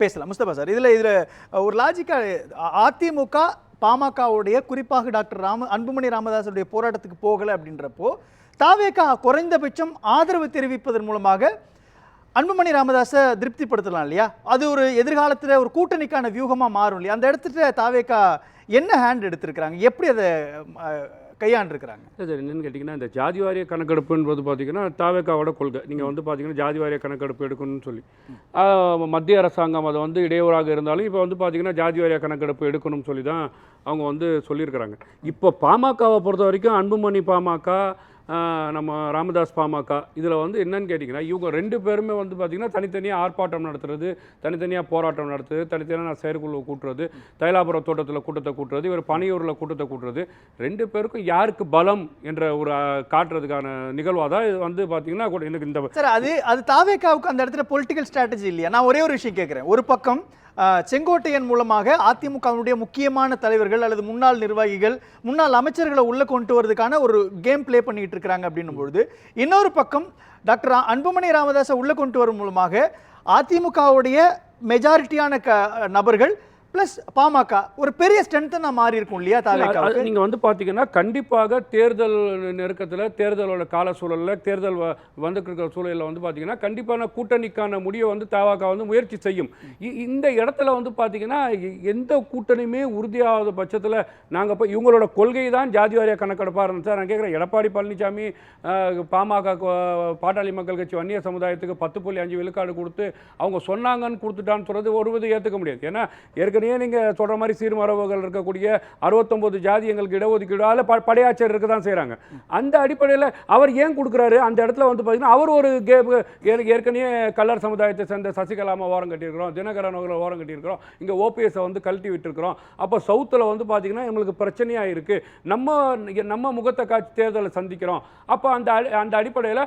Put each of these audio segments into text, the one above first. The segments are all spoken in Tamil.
பேசலாம். முஸ்தபா சார், இதுல ஒரு லாஜிக்கா அதிமுக பாமகவுடைய குறிப்பாக டாக்டர் அன்புமணி ராமதாஸுடைய போராட்டத்துக்கு போகல அப்படின்றப்போ தாவேகா குறைந்தபட்சம் ஆதரவு தெரிவிப்பதன் மூலமாக அன்புமணி ராமதாஸை திருப்திப்படுத்தலாம் இல்லையா? அது ஒரு எதிர்காலத்தில் ஒரு கூட்டணிக்கான வியூகமா மாறும் இல்லையா? அந்த இடத்துல தாவேகா என்ன ஹேண்ட் எடுத்திருக்கிறாங்க, எப்படி அதை கையாண்டிருக்கிறாங்க? சார் என்னென்னு கேட்டிங்கன்னா, இந்த ஜாதி வாரிய கணக்கெடுப்புன்றது பார்த்தீங்கன்னா தாவேக்காவோட கொள்கை. நீங்கள் வந்து பார்த்தீங்கன்னா ஜாதி வாரிய கணக்கெடுப்பு எடுக்கணும்னு சொல்லி மத்திய அரசாங்கம் அதை வந்து இடையூறாக இருந்தாலும் இப்போ வந்து பார்த்தீங்கன்னா ஜாதி வாரிய கணக்கெடுப்பு எடுக்கணும்னு சொல்லி தான் அவங்க வந்து சொல்லியிருக்கிறாங்க. இப்போ பாமகவை பொறுத்த வரைக்கும் அன்புமணி பாமக, நம்ம ராமதாஸ் பாமக, இதில் வந்து என்னன்னு கேட்டிங்கன்னா இவங்க 2 பேருமே வந்து பார்த்திங்கன்னா தனித்தனியாக ஆர்ப்பாட்டம் நடத்துறது, தனித்தனியாக போராட்டம் நடத்துறது, தனித்தனியாக செயற்குழு கூட்டுறது, தைலாபுரம் தோட்டத்தில் கூட்டத்தை கூட்டுறது, இவர் பனையூரில் கூட்டத்தை கூட்டுறது, 2 பேருக்கும் யாருக்கு பலம் என்ற ஒரு காட்டுறதுக்கான நிகழ்வாக தான் இது வந்து பார்த்திங்கன்னா எனக்கு இந்த சார் அது தாவேகாவுக்கு அந்த இடத்துல பொலிட்டிக்கல் ஸ்ட்ராட்டஜி இல்லையா? நான் ஒரே ஒரு விஷயம் கேட்குறேன். ஒரு பக்கம் செங்கோட்டையன் மூலமாக அதிமுகவுடைய முக்கியமான தலைவர்கள் அல்லது முன்னாள் நிர்வாகிகள், முன்னாள் அமைச்சர்களை உள்ள கொண்டு வரதுக்கான ஒரு கேம் பிளே பண்ணிட்டு இருக்காங்க அப்படின்னும் பொழுது, இன்னொரு பக்கம் டாக்டர் அன்புமணி ராமதாஸை உள்ள கொண்டு வரும் மூலமாக அதிமுகவுடைய மெஜாரிட்டியான நபர்கள் பிளஸ் பாமக ஒரு பெரிய ஸ்ட்ரென்த்தா மாறி இருக்கும் இல்லையா? தாவேகாவுக்கு நீங்க வந்து பாத்தீங்கன்னா கண்டிப்பாக தேர்தல் நெருக்கத்தில், தேர்தலோட கால சூழல்ல, தேர்தல் வந்துருக்கிற சூழலில் வந்து பாத்தீங்கன்னா கண்டிப்பான கூட்டணிக்கான முடிவை வந்து தாவேகா வந்து முயற்சி செய்யும். இந்த இடத்துல வந்து பாத்தீங்கன்னா எந்த கூட்டணியுமே உறுதியாகாத பட்சத்தில் நாங்கள் இப்போ இவங்களோட கொள்கை தான் ஜாதி வாரிய கணக்கெடுப்பாக இருந்துச்சு. நான் கேட்குறேன், எடப்பாடி பழனிசாமி பாமக பாட்டாளி மக்கள் கட்சி வன்னிய சமுதாயத்துக்கு 10.5 விழுக்காடு கொடுத்து அவங்க சொன்னாங்கன்னு கொடுத்துட்டான்னு சொல்றது ஒரு வித ஏற்றுக்க முடியாது. ஏன்னா நீங்கள் சொல்கிற மாதிரி சீர்மரபுகள் இருக்கக்கூடிய 69 ஜாதி எங்களுக்கு இடஒதுக்கீடால படையாச்சர் இருக்க தான் செய்கிறாங்க. அந்த அடிப்படையில் அவர் ஏன் கொடுக்குறாரு? அந்த இடத்துல வந்து பார்த்தீங்கன்னா அவர் ஒரு ஏற்கனவே கல்லர் சமுதாயத்தை சேர்ந்த சசிகலாமா ஓரம் கட்டியிருக்கிறோம், தினகரன் ஓரம் கட்டியிருக்கிறோம், இங்கே ஓபிஎஸை வந்து கழட்டி விட்டுருக்கிறோம். அப்போ சவுத்தில் வந்து பார்த்தீங்கன்னா எங்களுக்கு பிரச்சனையாக இருக்குது, நம்ம முகத்தை காட்சி தேர்தலை சந்திக்கிறோம். அப்போ அந்த அடிப்படையில்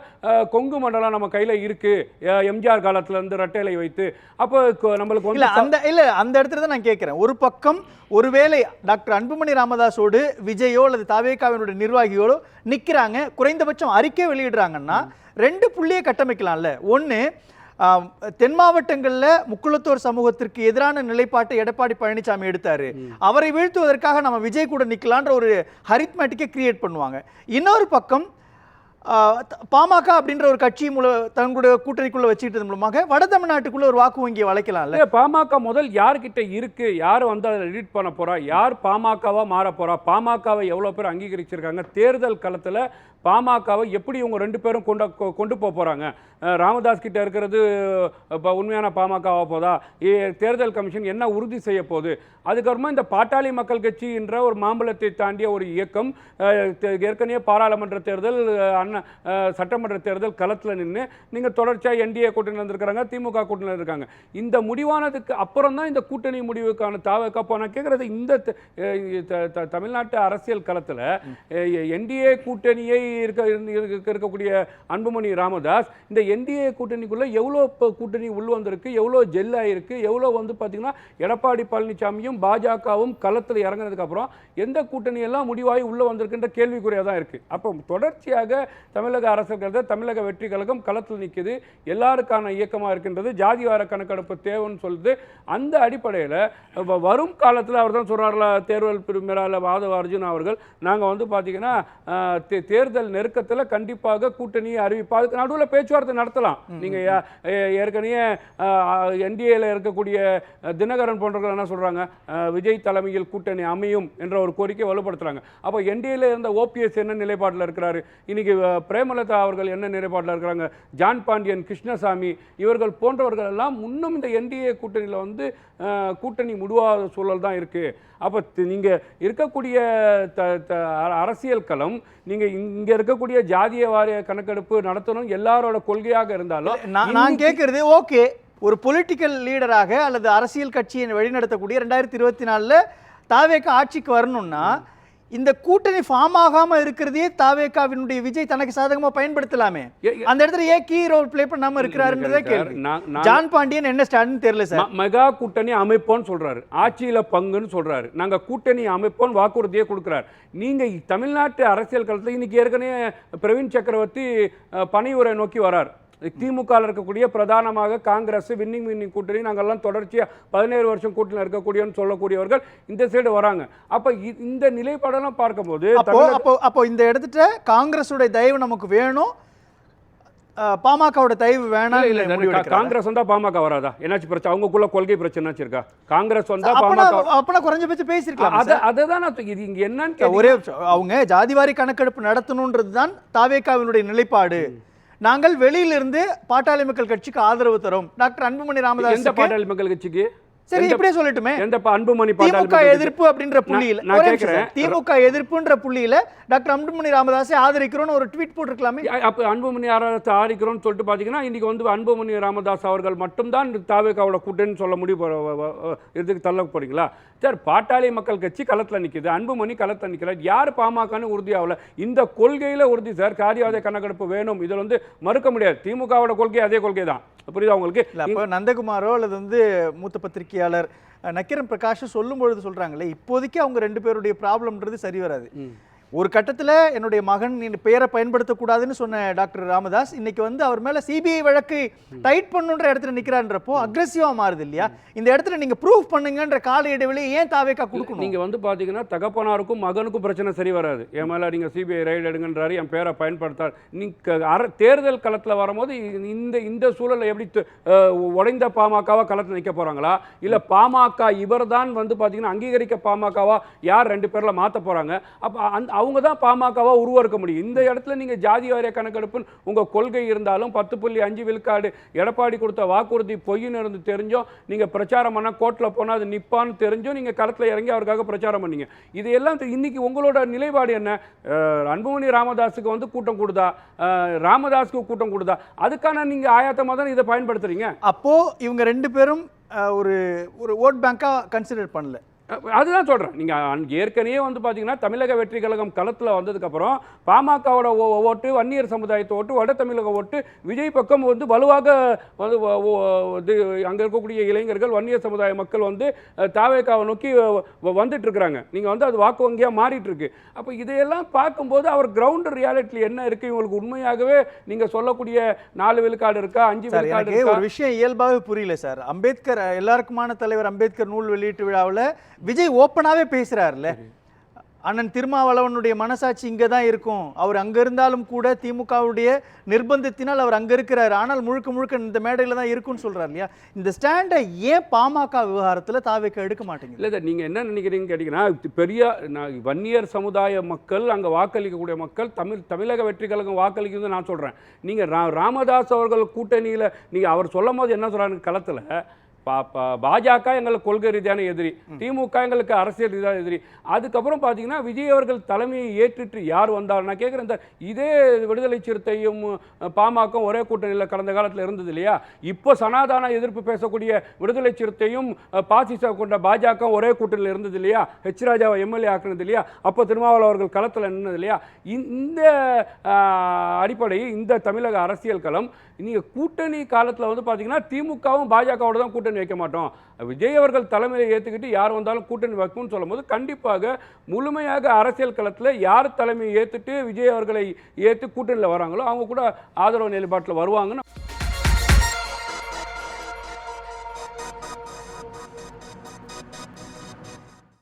கொங்கு மண்டலம் நம்ம கையில் இருக்குது, எம்ஜிஆர் காலத்திலேருந்து ரெட்டைலை வைத்து. அப்போ நம்மளுக்கு வந்து அந்த இடத்துல தான் நான் கேட்கிறேன். ஒரு பக்கம் ஒருவேளை டாக்டர் அன்புமணி ராமதாஸோடு விஜயோ அல்லது தாவேகாவினுடைய நிர்வாகிகளோ நிற்கிறாங்க, குறைந்தபட்சம் அறிக்கை வெளியிடுறாங்கன்னா 2 புள்ளியை கட்டமைக்கலாம்ல. ஒன்று, தென் மாவட்டங்களில் முக்குளத்தோர் சமூகத்திற்கு எதிரான நிலைப்பாட்டை எடப்பாடி பழனிசாமி எடுத்தாரு, அவரை வீழ்த்துவதற்காக நம்ம விஜய் கூட நிற்கலான்ற ஒரு ஹரித்மேட்டிக்கை கிரியேட் பண்ணுவாங்க. இன்னொரு பக்கம் பாமக அப்படின்ற ஒரு கட்சி தங்களுடைய கூட்டணிக்குள்ள வச்சுக்கிட்டது மூலமாக வட தமிழ்நாட்டுக்குள்ள ஒரு வாக்கு வங்கியை வளைக்கலாம்ல. பாமக முதல் யார்கிட்ட இருக்கு, யார் வந்து அதை லீட் பண்ண போறா, யார் பாமகவா மாற போறா, பாமகவை எவ்வளவு பேர் அங்கீகரிச்சிருக்காங்க, தேர்தல் களத்துல பாமகவை எப்படி இவங்க 2 பேரும் கொண்டு போறாங்க, ராமதாஸ் கிட்ட இருக்கிறது உண்மையான பாமகவா போதா, தேர்தல் கமிஷன் என்ன உறுதி செய்ய போகுது, அதுக்கப்புறமா இந்த பாட்டாளி மக்கள் கட்சி என்ற ஒரு மாம்பழத்தை தாண்டிய ஒரு இயக்கம் ஏற்கனவே பாராளுமன்ற தேர்தல், சட்டமன்ற தேர்தல் களத்தில் நின்று நீங்கள் தொடர்ச்சியாக என்டிஏ கூட்டணியில் இருந்திருக்கிறாங்க, திமுக கூட்டணியில் இருக்காங்க. இந்த முடிவானதுக்கு அப்புறம் தான் இந்த கூட்டணி முடிவுக்கான தாவேகா. நான் கேட்குறது, இந்த தமிழ்நாட்டு அரசியல் களத்தில் என்டிஏ கூட்டணியை இருக்கக்கூடிய அன்புமணி ராமதாஸ் இந்த என்டிஏ கூட்டணிக்குள்ள எவ்வளோ கூட்டணி உள் வந்திருக்கு, எவ்வளோ ஜெல் ஆயிருக்கு, எவ்வளோ வந்து பார்த்தீங்கன்னா எடப்பாடி பழனிசாமியும் பாஜகவும் களத்தில் இறங்கினதுக்கு அப்புறம் எந்த கூட்டணி எல்லாம் முடிவாகி உள்ள வந்திருக்குன்ற கேள்விக்குறியாக தான் இருக்கு. அப்போ தொடர்ச்சியாக தமிழக அரசியல் தமிழக வெற்றி கழகம் களத்தில் நிற்குது, எல்லாருக்கான இயக்கமாக இருக்கின்றது, ஜாதிவார கணக்கெடுப்பு தேவைன்னு சொல்லுது. அந்த அடிப்படையில் வரும் காலத்தில் அவர் தான் சொல்றாருல, தேர்தல் மேலாள மாதவ அர்ஜுன் அவர்கள், நாங்கள் வந்து பார்த்தீங்கன்னா தேர்தல் நெருக்கத்தில் கண்டிப்பாக கூட்டணியை அறிவிப்பா, அதுக்கு நடுவில் பேச்சுவார்த்தை நடத்தலாம். நீங்க ஏற்கனவே என்டிஏல இருக்கக்கூடிய தினகரன் போன்றவர்கள் என்ன சொல்றாங்க, விஜய் தலைமையில் கூட்டணி அமையும் என்ற ஒரு கோரிக்கை வலுப்படுத்துறாங்க. அப்போ என்டிஏல இருந்த ஓபிஎஸ் என்ன நிலைப்பாட்டில் இருக்கிறாரு, இன்னைக்கு பிரேமலதா அவர்கள் என்ன நிலைப்பாட்டில் இருக்கிறாங்க, ஜான் பாண்டியன், கிருஷ்ணசாமி இவர்கள் போன்றவர்கள் எல்லாம் இன்னும் இந்த என்டிஏ கூட்டணியில் வந்து கூட்டணி முடிவாத சூழல் தான் இருக்கு. அப்போ நீங்க இருக்கக்கூடிய அரசியல் களம், நீங்க இங்க இருக்கக்கூடிய ஜாதிய வாரிய கணக்கெடுப்பு நடத்தணும் எல்லாரோட கொள்கையாக இருந்தாலும், நான் கேட்கறது ஓகே, ஒரு பொலிட்டிக்கல் லீடராக அல்லது அரசியல் கட்சியை வழிநடத்தக்கூடிய 2024 தாவேகா ஆட்சிக்கு வரணும்னா இந்த கூட்டணி ஃபார்ம் ஆகாம இருக்கிறதே தாவேகாவினுடைய விஜய் தனக்கு சாதகமா பயன்படுத்தலாமே. அந்த இடத்துல ஏன் கீ ரோல் பிளே பண்ணாம இருக்கிறாருன்றதே கேள்வி. ஜான் பாண்டியன் என்ன ஸ்டாண்ட் தெரியல சார். மெகா கூட்டணி அமைப்போன்னு சொல்றாரு, ஆட்சியில பங்குன்னு சொல்றாரு, நாங்க கூட்டணி அமைப்போன்னு வாக்குறுதியை கொடுக்கிறார். நீங்க தமிழ்நாட்டு அரசியல் களத்தில் இன்னைக்கு ஏற்கனவே பிரவீன் சக்கரவர்த்தி பனையூரை நோக்கி வரார். திமுக இருக்கக்கூடிய பிரதானமாக காங்கிரஸ் வின்னிங் கூட்டணி நாங்கள்லாம் தொடர்ச்சியாக 17 வருஷம் கூட்டணியில் இருக்கக்கூடியன்னு சொல்லக்கூடியவர்கள் இந்த சைடு வராங்க. அப்போ இந்த நிலைப்பாடெல்லாம் பார்க்கும்போது அப்போ இந்த இடத்துல காங்கிரஸுடைய தயவு நமக்கு வேணும், பாமகவோட தயவு வேணாம். இல்ல காங்கிரஸ் வந்தா பாமக வராதா? என்னாச்சு பிரச்சனை? அவங்களுக்குள்ள கொள்கை பிரச்சனை இருக்கா? காங்கிரஸ் வந்தா அப்பனா குறைஞ்சபட்சம் பேசிருக்கலாம். அதுதான் இது இங்க என்னன்னு ஒரே அவங்க ஜாதிவாரி கணக்கெடுப்பு நடத்தணும்ன்றதுதான் தாவேகாவினுடைய நிலைப்பாடு. நாங்கள் வெளியிலிருந்து பாட்டாளி மக்கள் கட்சிக்கு ஆதரவு தரோம். டாக்டர் அன்புமணி ராமதாஸ் எந்த பாட்டாளி மக்கள் கட்சிக்கு? சரி இப்படியே சொல்லட்டுமே, எந்த அன்புமணி திமுக எதிர்ப்பு அப்படின்ற புள்ளியில திமுக எதிர்ப்புன்ற புள்ளியில டாக்டர் அன்புமணி ராமதாஸை ஆதரிக்கிறோம்னு ஒரு ட்வீட் போட்டிருக்கலாமே. அப்ப அன்புமணி ராமதாஸ் ஆதரிக்கிறோம்னு சொல்லிட்டு பாத்தீங்கன்னா இன்னைக்கு வந்து அன்புமணி ராமதாஸ் அவர்கள் மட்டும்தான் தாவேகாவோட கூட்டணின்னு சொல்ல இதுக்கு தள்ள போறீங்களா? சார், பாட்டாளி மக்கள் கட்சி களத்துல நிக்குது, அன்புமணி களத்துல நிக்கிறார். யார் பாமகன்னு உறுதியாகல. இந்த கொள்கையில உறுதி சார். காரியாதை கணக்கெடுப்பு வேணும், இதுல வந்து மறுக்க முடியாது. திமுகவோட கொள்கை அதே கொள்கை தான். புரியுதா உங்களுக்கு? அப்போ நந்தகுமாரோ அல்லது வந்து மூத்த பத்திரிகையாளர் நக்கீரன் பிரகாஷ் சொல்லும் பொழுது சொல்றாங்களே, இப்போதைக்கு அவங்க 2 பேருடைய ப்ராப்ளம்ன்றது சரி வராது. ஒரு கட்டத்தில் என்னுடைய மகன் பெயரை பயன்படுத்தக்கூடாதுன்னு சொன்ன டாக்டர் ராமதாஸ் இன்னைக்கு வந்து அவர் மேல சிபிஐ வழக்கு டைட் பண்ணுன்ற இடத்துல நிக்கிறான்றப்போ அக்ரெசிவா மாறுது இல்லையா? இந்த இடத்துல நீங்க ப்ரூஃப் பண்ணுங்கன்ற கால இடைவெளியை ஏன் தாவேகா கொடுக்கணும்? நீங்க வந்து பாத்தீங்கன்னா தகப்பனாருக்கும் மகனுக்கும் பிரச்சனை சரி வராது. என் மேல நீங்க சிபிஐ ரைடு எடுங்கன்றாரு, என் பேரை பயன்படுத்தாரு. நீங்க தேர்தல் களத்துல வரும்போது இந்த சூழலை எப்படி உடைந்த பாமகவா களத்துல நிக்க போறாங்களா, இல்ல பாமக இவர் தான் வந்து பாத்தீங்கன்னா அங்கீகரிக்க பாமகவா யார் 2 பேர்ல மாத்த போறாங்க? அப்ப அவங்க தான் பாமகவா உருவாக்க முடியும். இந்த இடத்துல நீங்க ஜாதி வாரிய கணக்கெடுப்புன்னு உங்க கொள்கை இருந்தாலும் 10.5 விழுக்காடு எடப்பாடி கொடுத்த வாக்குறுதி பொய்ன்னு இருந்து தெரிஞ்சோம் நீங்க பிரச்சாரம் பண்ணா கோர்ட்ல போனா அது நிப்பான்னு தெரிஞ்சோம் நீங்க களத்துல இறங்கி அவருக்காக பிரச்சாரம் பண்ணீங்க. இதெல்லாம் இன்னைக்கு உங்களோட நிலைப்பாடு என்ன? அன்புமணி ராமதாஸுக்கு வந்து கூட்டம் கொடுதா, ராமதாஸுக்கு கூட்டம் கொடுதா, அதுக்கான நீங்க ஆயத்தமா தான் இதை பயன்படுத்துறீங்க. அப்போ இவங்க 2 பேரும் ஒரு ஓட் பேங்கா கன்சிடர் பண்ணல. அதுதான் சொல்கிறேன். நீங்கள் ஏற்கனவே வந்து பார்த்தீங்கன்னா தமிழக வெற்றி கழகம் களத்தில் வந்ததுக்கப்புறம் பாமகவோட ஓட்டு, வன்னியர் சமுதாயத்தை ஓட்டு, வட தமிழக ஓட்டு விஜய் பக்கம் வந்து வலுவாக வந்து அங்கே இருக்கக்கூடிய இளைஞர்கள், வன்னியர் சமுதாய மக்கள் வந்து தாவேகாவை நோக்கி வந்துட்டு இருக்கிறாங்க. நீங்கள் வந்து அது வாக்கு வங்கியாக மாறிட்டு இருக்கு. அப்போ இதையெல்லாம் பார்க்கும்போது அவர் கிரவுண்ட் ரியாலிட்டி என்ன இருக்குது, இவங்களுக்கு உண்மையாகவே நீங்கள் சொல்லக்கூடிய 4 விழுக்காடு இருக்கா, 5 விழுக்காடு இருக்கா? ஒரு விஷயம் இயல்பாகவே புரியல சார். அம்பேத்கர் எல்லாருக்குமான தலைவர் அம்பேத்கர் நூல் வெளியீட்டு விழாவில் விஜய் ஓப்பனாவே பேசுறாருல்ல, அண்ணன் திருமாவளவனுடைய மனசாட்சி இங்கே தான் இருக்கும், அவர் அங்கே இருந்தாலும் கூட திமுகவுடைய நிர்பந்தத்தினால் அவர் அங்கே இருக்கிறார், ஆனால் முழுக்க முழுக்க இந்த மேடையில் தான் இருக்குன்னு சொல்கிறார் இல்லையா? இந்த ஸ்டாண்டை ஏன் பாமக விவகாரத்தில் தாவேகா எடுக்க மாட்டேங்குது? இல்லை சார், நீங்கள் என்ன நினைக்கிறீங்கன்னு கேட்டிங்கன்னா, பெரிய வன்னியர் சமுதாய மக்கள் அங்கே வாக்களிக்கக்கூடிய மக்கள் தமிழக வெற்றி கழகம் வாக்களிக்கிறது நான் சொல்கிறேன். நீங்கள் ராமதாஸ் அவர்கள் கூட்டணியில் நீங்கள் அவர் சொல்லும் போது என்ன சொல்கிறாங்க களத்தில், பாஜக எங்களுக்கு கொள்கை ரீதியான எதிரி, திமுக எங்களுக்கு அரசியல் ரீதியான எதிரி. அதுக்கப்புறம் பார்த்தீங்கன்னா விஜய் அவர்கள் தலைமையை ஏற்றுட்டு யார் வந்தார் நான் கேட்குறேன். இந்த இதே விடுதலை சிறுத்தையும் பாமக ஒரே கூட்டணியில் கடந்த காலத்தில் இருந்தது இல்லையா? இப்போ சனாதன எதிர்ப்பு பேசக்கூடிய விடுதலை சிறுத்தையும் பாசிச கொண்ட பாஜக ஒரே கூட்டணியில் இருந்தது இல்லையா? ஹெச் ராஜாவை எம்எல்ஏ ஆக்குனது இல்லையா? அப்போ திருமாவளவன் அவர்கள் களத்தில் நின்னது இல்லையா? இந்த அடிப்படையில் இந்த தமிழக அரசியல் களம் நீங்கள் கூட்டணி காலத்தில் வந்து பார்த்தீங்கன்னா திமுகவும் பாஜகவோட தான் கூட்டணி வைக்க மாட்டோம், விஜய் அவர்கள் தலைமையை ஏற்றுக்கிட்டு யார் வந்தாலும் கூட்டணி வைக்கும்னு சொல்லும்போது கண்டிப்பாக முழுமையாக அரசியல் களத்தில் யார் தலைமையை ஏற்றுட்டு விஜய் அவர்களை ஏற்று கூட்டணியில் வராங்களோ அவங்க கூட ஆதரவு நிலைப்பாட்டில் வருவாங்கன்னு